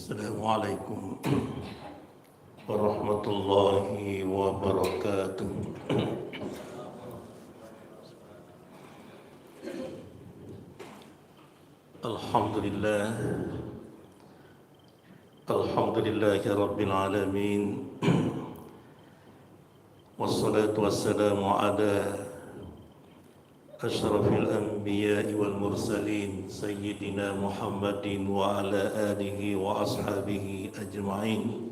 Assalamualaikum warahmatullahi wabarakatuh. Alhamdulillah, alhamdulillahi rabbil alamin. Wassalatu wassalamu ala asyrafil anbiya'i wal mursalin sayyidina Muhammadin wa ala alihi wa ashabihi ajma'in.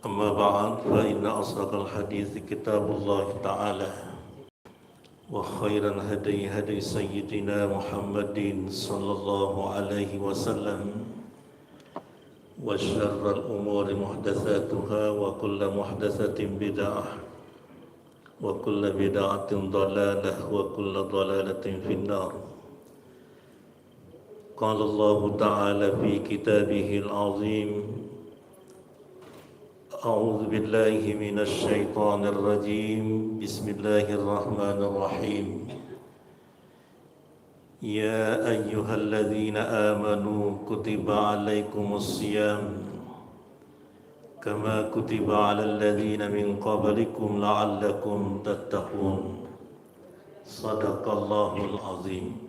Amma ba'd, fa inna asdaqal hadits kitabullah ta'ala wa khairal hadi hadi sayyidina Muhammadin sallallahu alaihi wasallam wa syarrul umuri muhdatsatuha wa kullu muhdatsatin bid'ah wa kullu bid'atin dhalalah wa kullu dhalalatin finnar. Qala Allah ta'ala fi kitabihil azim, a'udzu billahi minasy syaithanir rajim, bismillahirrahmanirrahim. Ya ayyuhalladzina amanu kutiba alaikumus syiyam kama kutiba alal ladzina min qablikum la'allakum tattaqun. Shadaqallahul azim.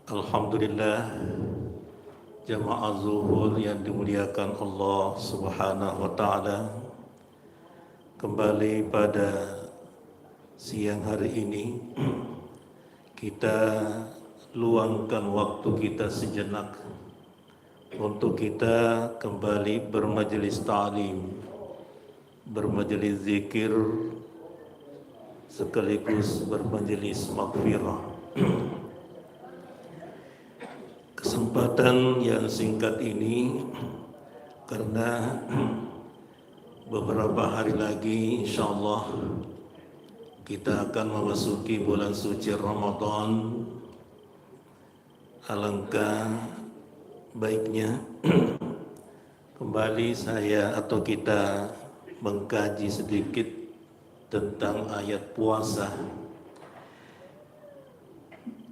Alhamdulillah, jamaah zuhur yang dimuliakan Allah Subhanahu wa taala, kembali pada siang hari ini kita luangkan waktu kita sejenak untuk kita kembali bermajelis ta'lim, bermajelis zikir, sekaligus bermajelis maghfirah. Kesempatan yang singkat ini karena beberapa hari lagi insyaallah kita akan memasuki bulan suci Ramadan. Alangkah baiknya kembali saya atau kita mengkaji sedikit tentang ayat puasa.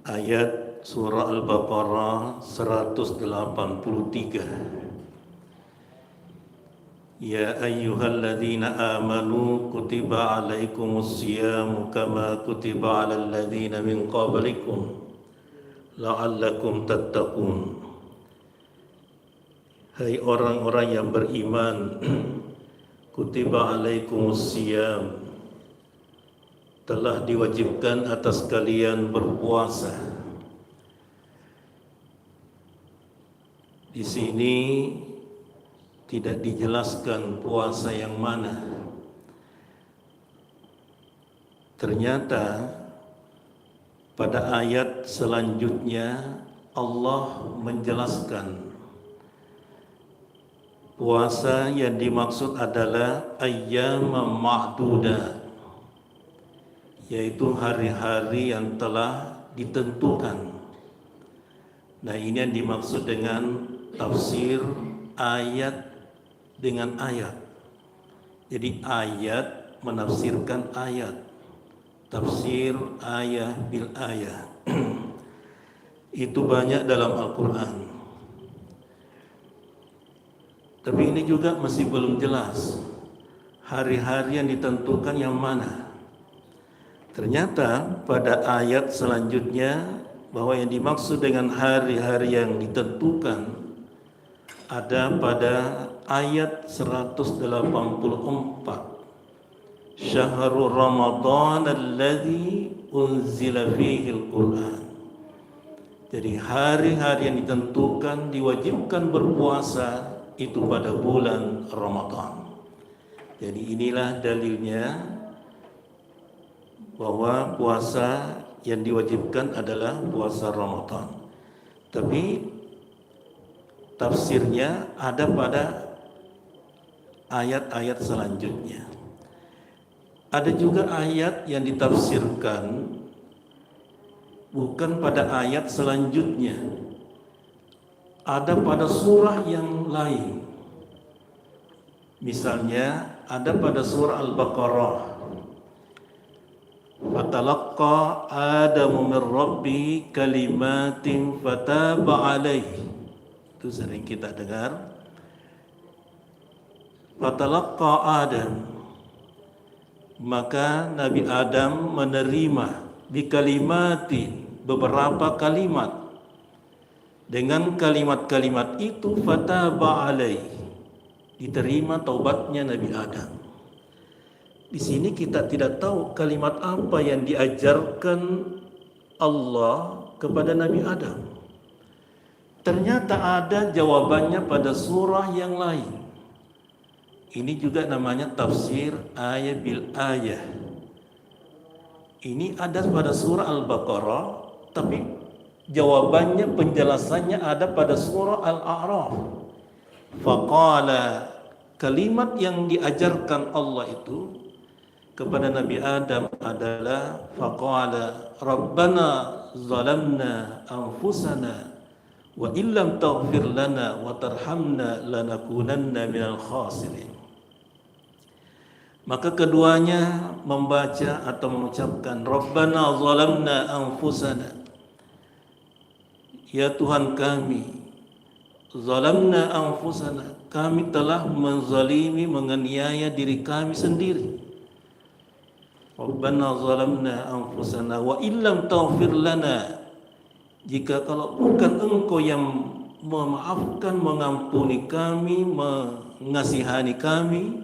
Ayat surah Al-Baqarah 183. Ya ayyuhalladzina amanu kutiba alaikumus syiyamu kama kutiba alal ladzina min qablikum la'allakum tattaqun. Hai orang-orang yang beriman, kutiba alaikumus syiyam, telah diwajibkan atas kalian berpuasa. Di sini tidak dijelaskan puasa yang mana. Ternyata pada ayat selanjutnya Allah menjelaskan puasa yang dimaksud adalah ayyamam ma'dudat, yaitu hari-hari yang telah ditentukan. Nah, ini yang dimaksud dengan tafsir ayat dengan ayat. Jadi ayat menafsirkan ayat, tafsir ayat bil ayat. Itu banyak dalam Al-Quran. Tapi ini juga masih belum jelas hari-hari yang ditentukan yang mana. Ternyata pada ayat selanjutnya bahwa yang dimaksud dengan hari-hari yang ditentukan ada pada ayat 184. Syahrul Ramadan alladzi unzila fihi al-Qur'an. Jadi hari-hari yang ditentukan diwajibkan berpuasa itu pada bulan Ramadan. Jadi inilah dalilnya bahwa puasa yang diwajibkan adalah puasa Ramadan. Tapi tafsirnya ada pada ayat-ayat selanjutnya. Ada juga ayat yang ditafsirkan bukan pada ayat selanjutnya, ada pada surah yang lain. Misalnya ada pada surah Al-Baqarah Fatalaqqa Adamu min Rabbi kalimatin fataba alaihi. Itu sering kita dengar. Fatalaqqa Adam, maka Nabi Adam menerima bi kalimatin, beberapa kalimat. Dengan kalimat-kalimat itu fataba alaihi, diterima taubatnya Nabi Adam. Di sini kita tidak tahu kalimat apa yang diajarkan Allah kepada Nabi Adam. Ternyata ada jawabannya pada surah yang lain. Ini juga namanya tafsir ayat bil ayah. Ini ada pada surah Al-Baqarah, tapi jawabannya, penjelasannya ada pada surah Al-A'raf. Faqala, kalimat yang diajarkan Allah itu kepada Nabi Adam adalah faqala rabbana zalamna anfusana wa illam taghfir lana wa tarhamna lanakunanna minal khasirin. Maka keduanya membaca atau mengucapkan rabbana zalamna anfusana, ya Tuhan kami, zalamna anfusana, kami telah menzalimi, menganiaya diri kami sendiri. Rabbana zalamna anfusana wa illam taghfir lana, jika kalau bukan Engkau yang memaafkan, mengampuni kami, mengasihani kami,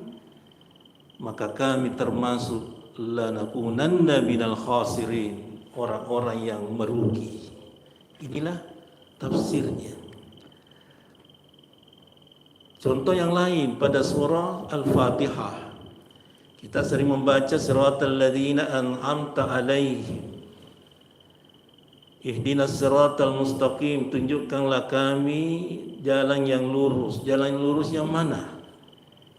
maka kami termasuk lanakunanna minal khasirin, orang-orang yang merugi. Inilah tafsirnya. Contoh yang lain pada surah Al-Fatihah, kita sering membaca siratal ladzina an'amta alaihim, ihdinas siratal mustaqim, tunjukkanlah kami jalan yang lurus. Jalan lurus yang mana?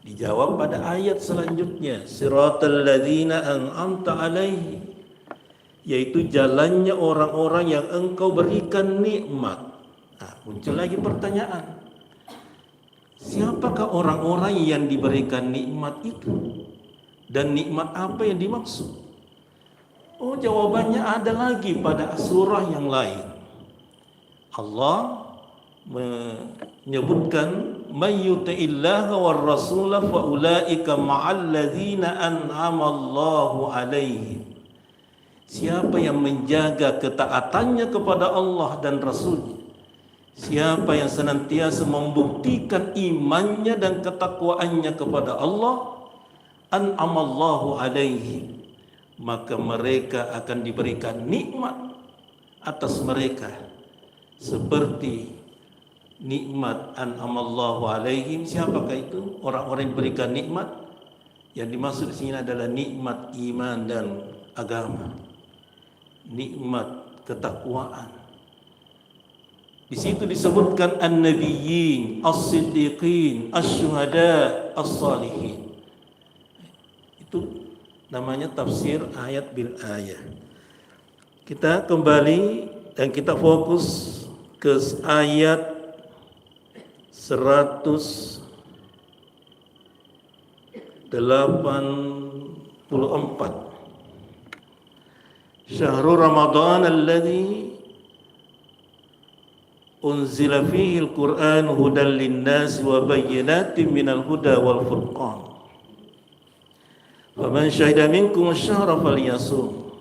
Dijawab pada ayat selanjutnya, siratal ladzina an'amta alaihim, yaitu jalannya orang-orang yang Engkau berikan nikmat. Nah, muncul lagi pertanyaan, siapakah orang-orang yang diberikan nikmat itu? Dan nikmat apa yang dimaksud? Oh, jawabannya ada lagi pada surah yang lain. Allah menyebutkan may yuti'illaha war rasula fa ulaika ma'al ladzina an'ama Allahu alaihim. Siapa yang menjaga ketaatannya kepada Allah dan Rasul-Nya, siapa yang senantiasa membuktikan imannya dan ketakwaannya kepada Allah, an'amallahu alaihim, maka mereka akan diberikan nikmat atas mereka seperti nikmat an'amallahu alaihim. Siapakah itu orang-orang yang diberikan nikmat? Yang dimaksud di sini adalah nikmat iman dan agama, nikmat ketakwaan. Di situ disebutkan an-nabiyyin, as-siddiqin, asy-syuhada, as-salihin. Itu namanya tafsir ayat bil ayah. Kita kembali dan kita fokus ke ayat 184. Syahrul Ramadan alladzi unzila fihi al-Qur'an hudan lin-nas wa bayyinatin minal huda wal furqan. Faman syahida minkum asy-syahra falyasum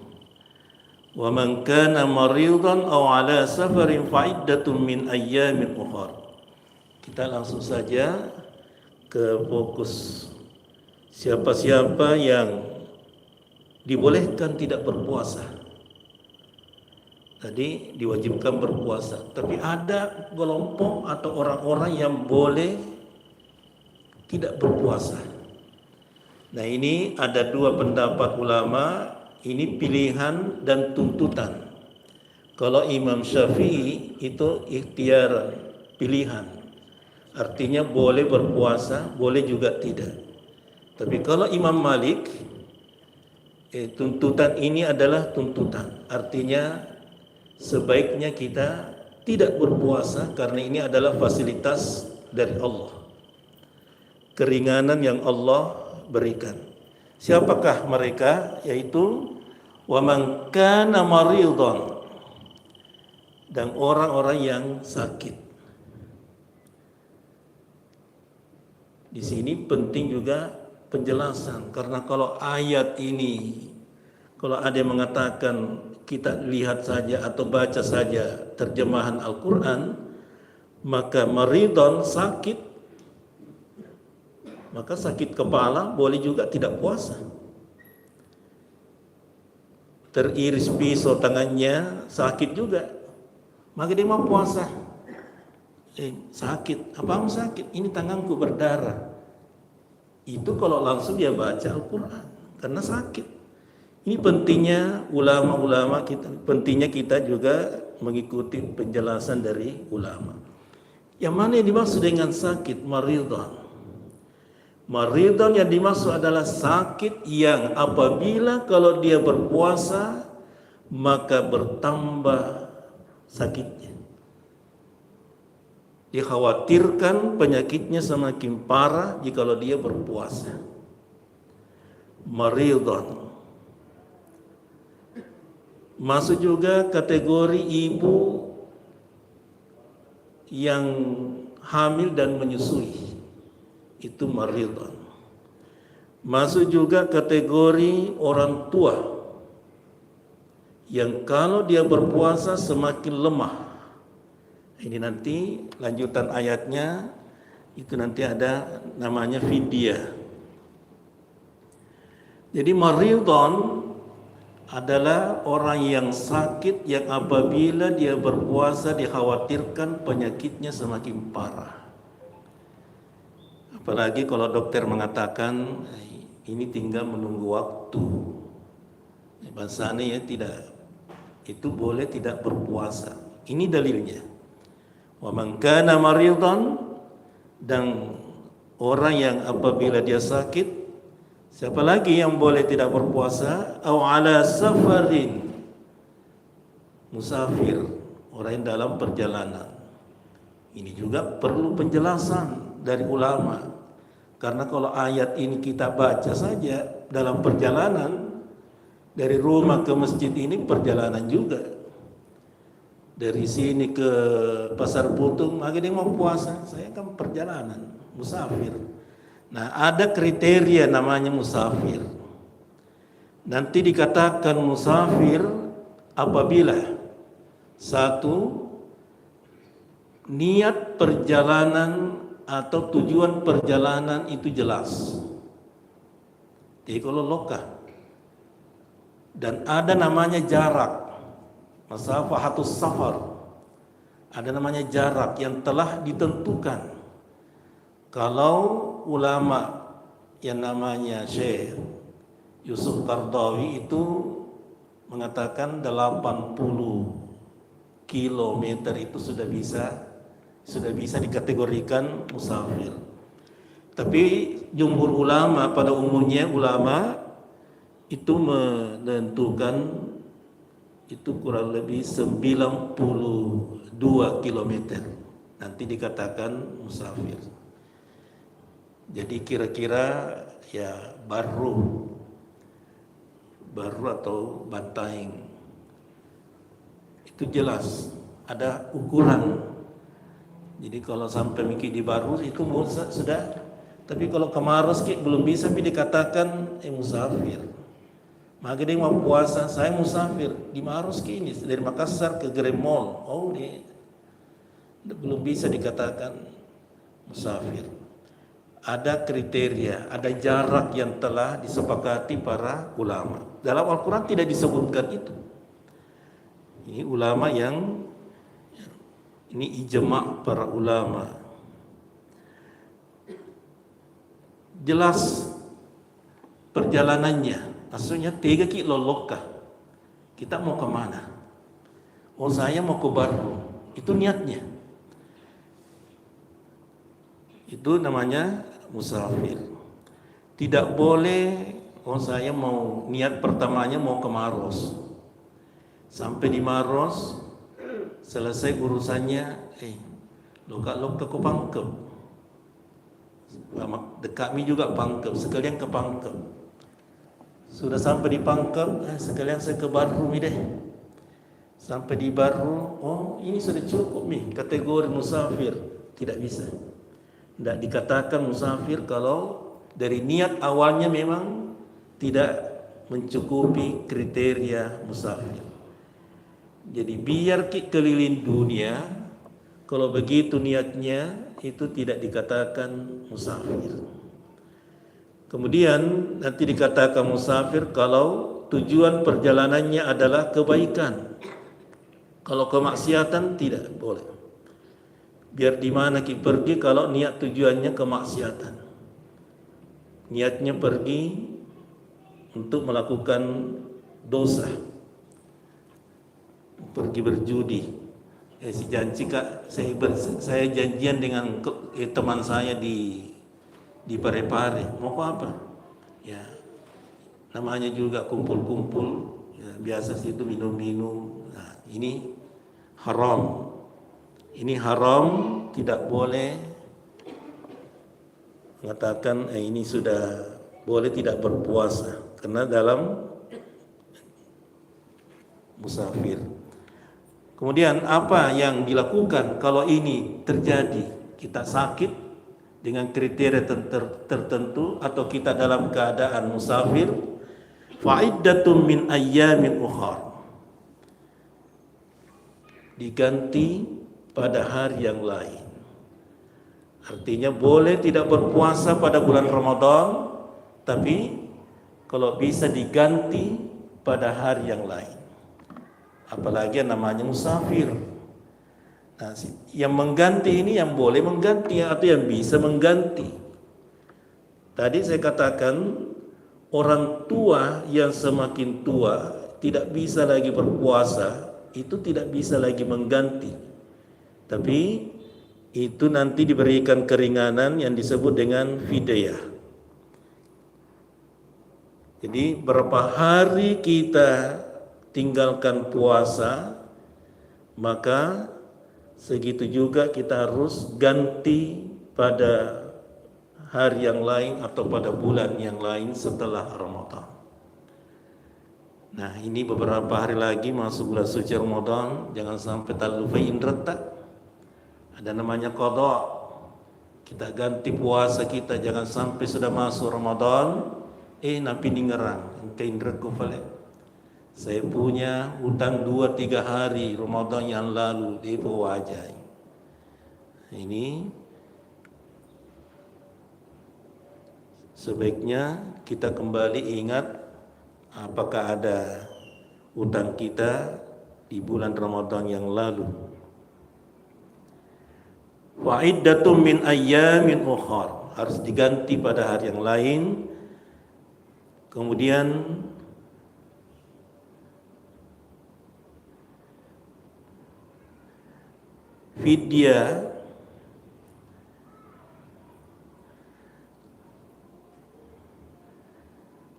wa man kana maridan aw ala safarin fa iddatun min ayyamin ukhra. Kita langsung saja ke fokus. Siapa-siapa yang dibolehkan tidak berpuasa, tadi diwajibkan berpuasa, tapi ada kelompok atau orang-orang yang boleh tidak berpuasa. Nah, ini ada dua pendapat ulama, ini pilihan dan tuntutan. Kalau Imam Syafi'i itu ikhtiar, pilihan, artinya boleh berpuasa, boleh juga tidak. Tapi kalau Imam Malik, tuntutan ini adalah tuntutan, artinya sebaiknya kita tidak berpuasa karena ini adalah fasilitas dari Allah, keringanan yang Allah berikan. Siapakah mereka? Yaitu Wa man kana maridhan, dan orang-orang yang sakit. Di sini penting juga penjelasan, karena kalau ayat ini, kalau ada yang mengatakan kita lihat saja atau baca saja terjemahan Al-Quran, maka maridhan sakit, maka sakit kepala boleh juga tidak puasa. Teriris pisau tangannya sakit juga, maka dia mau puasa. Sakit, apa sakit? Ini tanganku berdarah. Itu kalau langsung dia baca Al-Quran, karena sakit. Ini pentingnya ulama-ulama kita, pentingnya kita juga mengikuti penjelasan dari ulama. Yang mana yang dimaksud dengan sakit maridhan? Maridhan yang dimaksud adalah sakit yang apabila kalau dia berpuasa maka bertambah sakitnya. Dikhawatirkan penyakitnya semakin parah jikalau dia berpuasa. Maridhan. Masuk juga kategori ibu yang hamil dan menyusui. Itu maridhan. Masuk juga kategori orang tua yang kalau dia berpuasa semakin lemah. Ini nanti lanjutan ayatnya itu nanti ada namanya fidyah. Jadi maridhan adalah orang yang sakit yang apabila dia berpuasa dikhawatirkan penyakitnya semakin parah. Apalagi kalau dokter mengatakan ini tinggal menunggu waktu. Bahasanya ya tidak, itu boleh tidak berpuasa. Ini dalilnya. Wa man kana maridhan, dan orang yang apabila dia sakit, siapa lagi yang boleh tidak berpuasa? Au ala safarin, musafir, orang yang dalam perjalanan. Ini juga perlu penjelasan dari ulama. Karena kalau ayat ini kita baca saja dalam perjalanan, dari rumah ke masjid ini perjalanan juga. Dari sini ke Pasar Putung, akhirnya mau puasa, saya kan perjalanan, musafir. Nah, ada kriteria namanya musafir. Nanti dikatakan musafir apabila satu, niat perjalanan atau tujuan perjalanan itu jelas. Jadi kalau lokah, dan ada namanya jarak, masafahatus safar, ada namanya jarak yang telah ditentukan. Kalau ulama yang namanya Syekh Yusuf Qaradawi itu mengatakan 80 kilometer itu sudah bisa dikategorikan musafir. Tapi jumhur ulama pada umumnya ulama itu menentukan itu kurang lebih 92 kilometer nanti dikatakan musafir. Jadi kira-kira ya baru atau Bantaeng itu jelas ada ukuran. Jadi kalau sampai Miki di Baru itu sudah, tapi kalau ke Maros belum bisa tapi dikatakan musafir. Maka dia mau puasa, saya musafir di Maros ini dari Makassar ke Gremol. Oh, dia belum bisa dikatakan musafir. Ada kriteria, ada jarak yang telah disepakati para ulama. Dalam Al-Quran tidak disebutkan itu. Ini ulama yang ini ijma' para ulama. Jelas perjalanannya. Maksudnya 3 kilo lokah. Kita mau kemana? Oh, saya mau ke Baru. Itu niatnya. Itu namanya musafir. Tidak boleh, oh saya mau niat pertamanya mau ke Maros. Sampai di Maros, selesai urusannya, lokak-lokak ke Pangkep. Dekat mi juga Pangkep, sekalian ke Pangkep. Sudah sampai di Pangkep, sekalian saya ke Barru deh. Sampai di Barru, oh ini sudah cukup nih kategori musafir. Tidak bisa. Tidak dikatakan musafir kalau dari niat awalnya memang tidak mencukupi kriteria musafir. Jadi biar keliling dunia, kalau begitu niatnya itu tidak dikatakan musafir. Kemudian nanti dikatakan musafir kalau tujuan perjalanannya adalah kebaikan. Kalau kemaksiatan tidak boleh. Biar di mana kita pergi kalau niat tujuannya kemaksiatan. Niatnya pergi untuk melakukan dosa. Pergi berjudi. Si janji kak, saya janjian dengan teman saya di Parepare. Mau apa? Ya, namanya juga kumpul-kumpul. Ya, biasa situ minum-minum. Nah, ini haram. Ini haram, tidak boleh mengatakan ini sudah boleh tidak berpuasa karena dalam musafir. Kemudian apa yang dilakukan kalau ini terjadi? Kita sakit dengan kriteria tertentu atau kita dalam keadaan musafir, fa'iddatun min ayyamin ukhar. Diganti pada hari yang lain. Artinya boleh tidak berpuasa pada bulan Ramadan, tapi kalau bisa diganti pada hari yang lain. Apalagi yang namanya musafir. Nah, yang mengganti ini yang boleh mengganti atau yang bisa mengganti. Tadi saya katakan orang tua yang semakin tua tidak bisa lagi berpuasa, itu tidak bisa lagi mengganti. Tapi itu nanti diberikan keringanan yang disebut dengan fidyah. Jadi berapa hari kita tinggalkan puasa, maka segitu juga kita harus ganti pada hari yang lain atau pada bulan yang lain setelah Ramadan. Nah, ini beberapa hari lagi masuk bulan suci Ramadan, jangan sampai talufain retak. Ada namanya qada. Kita ganti puasa kita, jangan sampai sudah masuk Ramadan napi ningerang kain reku fale. Saya punya hutang 2-3 hari Ramadan yang lalu di wajah. Ini sebaiknya kita kembali ingat apakah ada hutang kita di bulan Ramadan yang lalu. Wa iddatum min ayyamin ukhar, harus diganti pada hari yang lain. Kemudian fidyah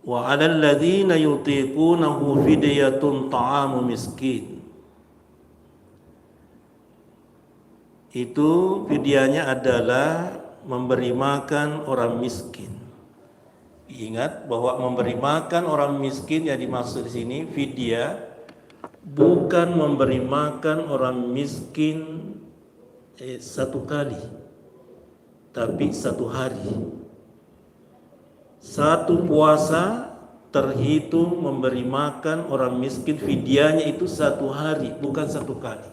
wa 'alal ladzina yutiqunahu fidyatun ta'amu miskin. Itu fidyahnya adalah memberi makan orang miskin. Ingat bahwa memberi makan orang miskin yang dimaksud di sini fidyah bukan memberi makan orang miskin satu kali, tapi satu hari. Satu puasa terhitung memberi makan orang miskin, fidyahnya itu satu hari, bukan satu kali.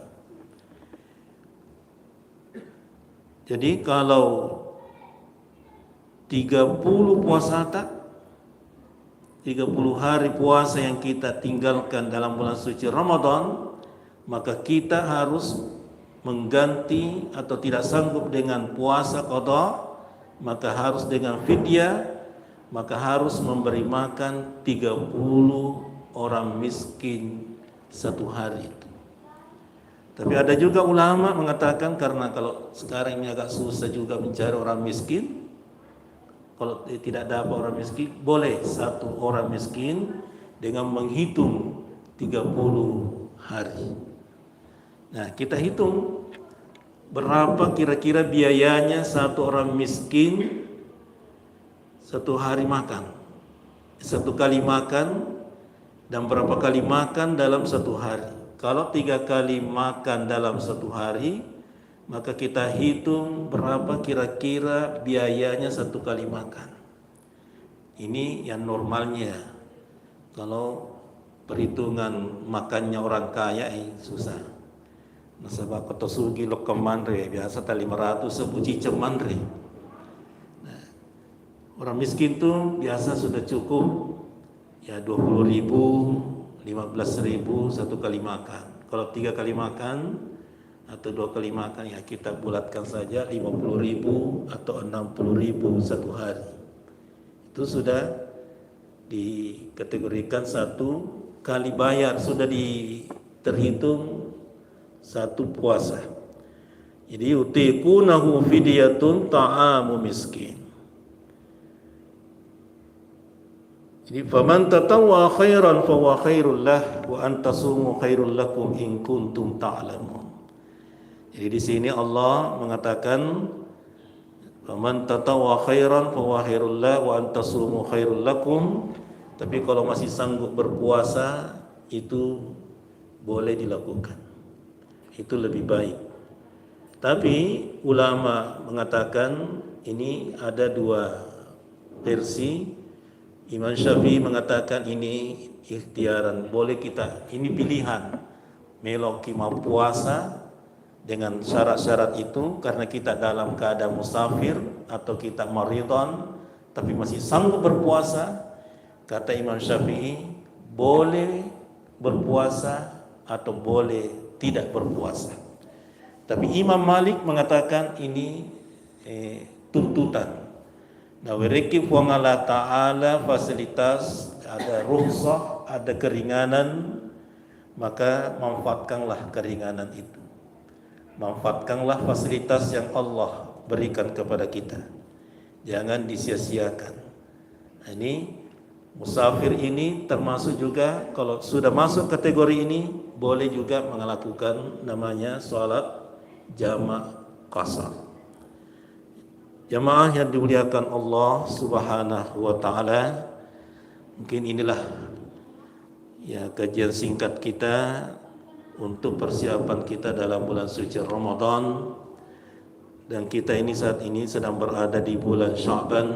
Jadi kalau 30 puasa tak, 30 hari puasa yang kita tinggalkan dalam bulan suci Ramadan, maka kita harus mengganti atau tidak sanggup dengan puasa qada, maka harus dengan fidyah, maka harus memberi makan 30 orang miskin satu hari. Tapi ada juga ulama mengatakan karena kalau sekarang ini agak susah juga mencari orang miskin, kalau tidak dapat orang miskin, boleh satu orang miskin dengan menghitung 30 hari. Nah, kita hitung berapa kira-kira biayanya satu orang miskin satu hari makan. satu kali makan dan berapa kali makan dalam satu hari. Kalau 3 kali makan dalam satu hari, maka kita hitung berapa kira-kira biayanya satu kali makan. Ini yang normalnya. Kalau perhitungan makannya orang kaya susah. Nasabah kota sugi lo kemandre biasa tak 500 sepuji cemandre. Nah, orang miskin tuh biasa sudah cukup ya 20.000, 15.000 satu kali makan. Kalau 3 kali makan atau 2 kali makan ya kita bulatkan saja 50.000 atau 60.000 satu hari. Itu sudah dikategorikan satu kali bayar, sudah terhitung satu puasa. Jadi utiqunahu fidyatun ta'amu miskin. Jadi faman tatawwa khairan fa huwa khairul lah wa an tasumu khairul lakum in kuntum ta'lamun. Jadi di sini Allah mengatakan faman tatawwa khairan fa huwa khairul lah wa an tasumu khairul lakum. Tapi kalau masih sanggup berpuasa itu boleh dilakukan. Itu lebih baik. Tapi ulama mengatakan ini ada dua versi. Imam Syafi'i mengatakan ini ikhtiaran, boleh kita, ini pilihan. Meloki mau puasa dengan syarat-syarat itu karena kita dalam keadaan musafir atau kita maridon tapi masih sanggup berpuasa. Kata Imam Syafi'i boleh berpuasa atau boleh tidak berpuasa. Tapi Imam Malik mengatakan ini tuntutan. Nah, wereki Allah Ta'ala fasilitas, ada rukhsah, ada keringanan, maka manfaatkanlah keringanan itu. Manfaatkanlah fasilitas yang Allah berikan kepada kita. Jangan disia-siakan. Nah, ini musafir ini termasuk juga kalau sudah masuk kategori ini boleh juga melakukan namanya salat jamak qasar. Jamaah yang dimuliakan Allah Subhanahu wa taala, mungkin inilah ya kajian singkat kita untuk persiapan kita dalam bulan suci Ramadan, dan kita ini saat ini sedang berada di bulan Sya'ban.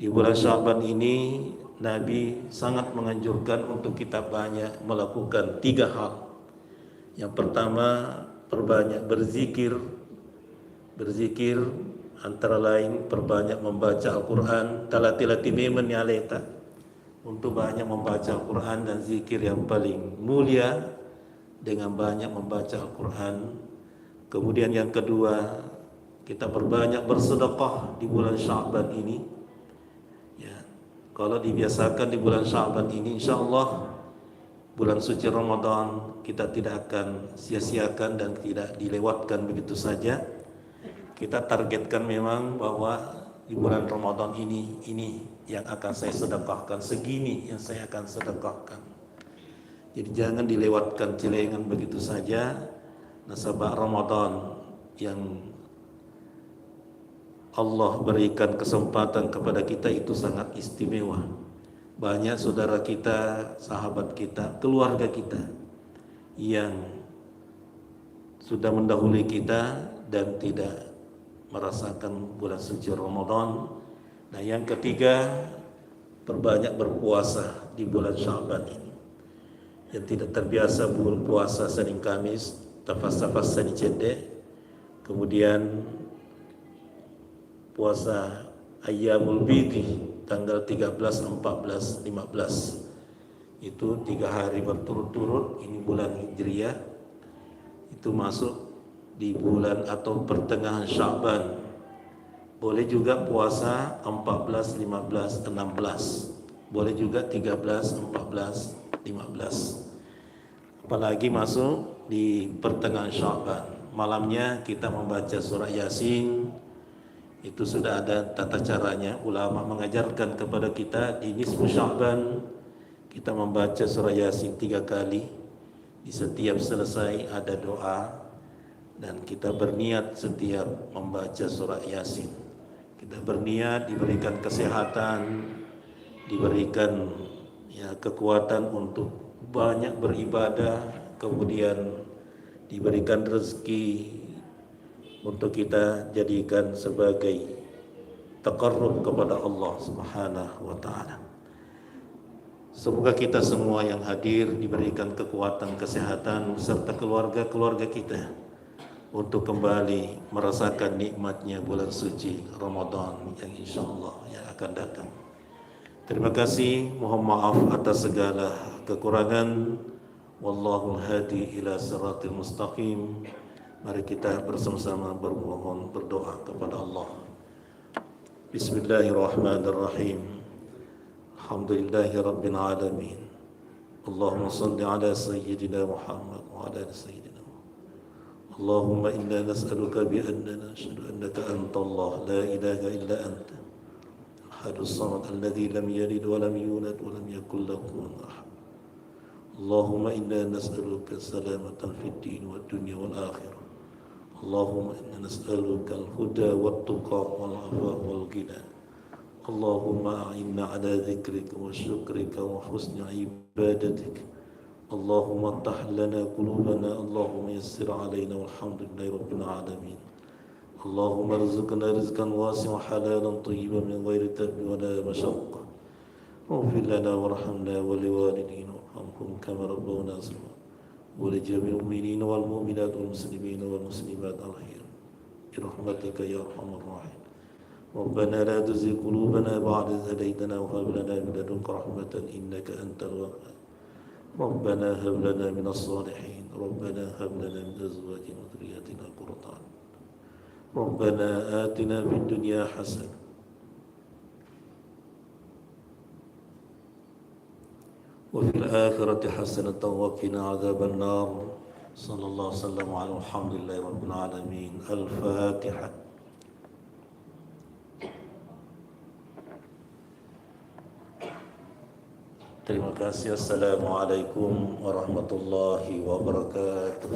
Di bulan Sya'ban ini Nabi sangat menganjurkan untuk kita banyak melakukan 3 hal. Yang pertama, perbanyak berzikir. Berzikir antara lain perbanyak membaca Al-Quran. Talati-lati memen yaleta, untuk banyak membaca Al-Quran dan zikir yang paling mulia dengan banyak membaca Al-Quran. Kemudian yang kedua, kita perbanyak bersedekah di bulan Sya'ban ini. Kalau dibiasakan di bulan Sya'ban ini, insyaallah bulan suci Ramadan kita tidak akan sia-siakan dan tidak dilewatkan begitu saja. Kita targetkan memang bahwa di bulan Ramadan ini yang akan saya sedekahkan, segini yang saya akan sedekahkan. Jadi jangan dilewatkan celengan begitu saja. Nasabah Ramadan yang Allah berikan kesempatan kepada kita itu sangat istimewa. Banyak saudara kita, sahabat kita, keluarga kita yang sudah mendahului kita dan tidak merasakan bulan suci Ramadan. Nah, yang ketiga, perbanyak berpuasa di bulan Sya'ban ini. Yang tidak terbiasa berpuasa Senin Kamis, tafas-tafas Senin Cede, kemudian puasa Ayyamul Bidhi tanggal 13, 14, 15. Itu 3 hari berturut-turut, ini bulan Hijriah. Itu masuk di bulan atau pertengahan Sya'ban. Boleh juga puasa 14, 15, 16. Boleh juga 13, 14, 15. Apalagi masuk di pertengahan Sya'ban. Malamnya kita membaca surah Yasin. Itu sudah ada tata caranya. Ulama mengajarkan kepada kita di nisfu Sya'ban kita membaca surah Yasin 3 kali. Di setiap selesai ada doa, dan kita berniat setiap membaca surah Yasin. Kita berniat diberikan kesehatan, diberikan ya kekuatan untuk banyak beribadah, kemudian diberikan rezeki untuk kita jadikan sebagai taqarrub kepada Allah Subhanahu wa taala. Semoga kita semua yang hadir diberikan kekuatan, kesehatan serta keluarga-keluarga kita untuk kembali merasakan nikmatnya bulan suci Ramadan yang insyaallah yang akan datang. Terima kasih, mohon maaf atas segala kekurangan. Wallahu hadi ila siratil mustaqim. Mari kita bersama-sama bermohon berdoa kepada Allah. Bismillahirrahmanirrahim. Alhamdulillahi rabbil alamin. Allahumma salli ala sayyidina Muhammad wa ala ali sayyidina Muhammad. Allahumma inna nas'aluka bi annana nashhadu annaka antallah la ilaha illa anta al-ahadus samad alladhi lam yalid wa lam yulad wa lam yakul lahu kufuwan ahad. Allahumma inna nas'aluka salamatan fid din wad dunya wal akhirah. Allahumma inna nas'aluka al-huda wat tuqa wal afafa wal ghina. Allahumma a'inna ala dzikrika wa syukrika wa husni ibadatik. Allahumma iftah lana qulubana, Allahumma yassir alaina walhamdulillahi rabbil alamin. Allahumma rizqna rizqan wasi'an halalan tayyiban min ghairi tabbi wa la mashaqqa. Waghfir lana warhamna wa liwalidina warhamhum kama rabbawna saghira. Wa li jami'il mu'minina wal mu'minat wal muslimina wal muslimat al-ahya bi rahmatika ya arhamar rahimin. ربنا لا تزغ قلوبنا بعد إذ هديتنا وهب لنا من لدنك رحمة إنك أنت الوهاب. ربنا هب لنا من الصالحين. ربنا هب لنا من أزواجنا وذرياتنا قرة أعين. ربنا آتنا في الدنيا حسنة وفي الآخرة حسنة وقنا عذاب النار. صلى الله وسلم على الحمد لله رب العالمين. الفاتحة. Terima kasih. Assalamualaikum warahmatullahi wabarakatuh.